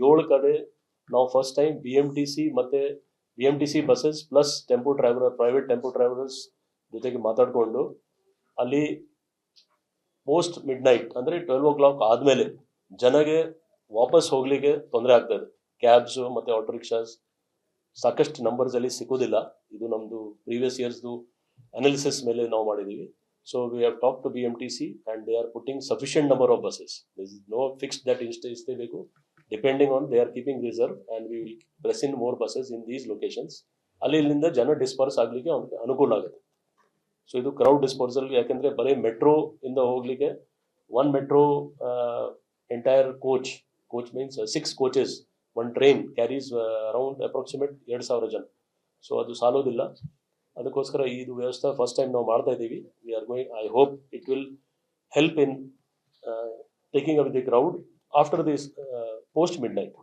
ಏಳು ಕಡೆ ನಾವು ಫಸ್ಟ್ ಟೈಮ್ BMTC ಮತ್ತೆ BMTC buses plus tempo traveller private tempo travellers ಜೊತೆಗೆ ಮಾತಾಡಿಕೊಂಡು ಅಲ್ಲಿ ಪೋಸ್ಟ್ ಮಿಡ್ ನೈಟ್ ಅಂದರೆ 12 o'clock ಆದಮೇಲೆ ಜನಗೆ ವಾಪಸ್ ಹೋಗ್ಲಿಕ್ಕೆ ತೊಂದರೆ ಆಗ್ತದೆ. ಕ್ಯಾಬ್ಸು ಮತ್ತು ಆಟೋ ರಿಕ್ಷಾಸ್ ಸಾಕಷ್ಟು ನಂಬರ್ಸಲ್ಲಿ ಸಿಗೋದಿಲ್ಲ. ಇದು ನಮ್ಮದು ಪ್ರೀವಿಯಸ್ ಇಯರ್ಸ್ದು ಅನಾಲಿಸಿಸ್ ಮೇಲೆ ನಾವು ಮಾಡಿದ್ದೀವಿ. So we have talked to BMTC and they are putting sufficient number of buses. There is no fixed that istaybeku. Depending on they are keeping reserve and we will press in more buses in these locations. ಅಲ್ಲಿ ಇಲ್ಲಿಂದ ಜನ disperse ಆಗಲಿಕ್ಕೆ ಅನುಕೂಲ ಆಗುತ್ತೆ. So ಇದು crowd dispersal ಯಾಕೆಂದರೆ ಬರೀ metro ಇಂದ ಹೋಗ್ಲಿಕ್ಕೆ one metro entire coach means 6 coaches one train carries around approximate 2,000 ಜನ. ಸೊ ಅದು ಸಾಲೋದಿಲ್ಲ. ಅದಕ್ಕೋಸ್ಕರ ಇದು ವ್ಯವಸ್ಥೆ ಫಸ್ಟ್ ಟೈಮ್ ನಾವು ಮಾಡ್ತಾ ಇದ್ದೀವಿ. We are going, I hope it will help in taking up the crowd after this post mid night.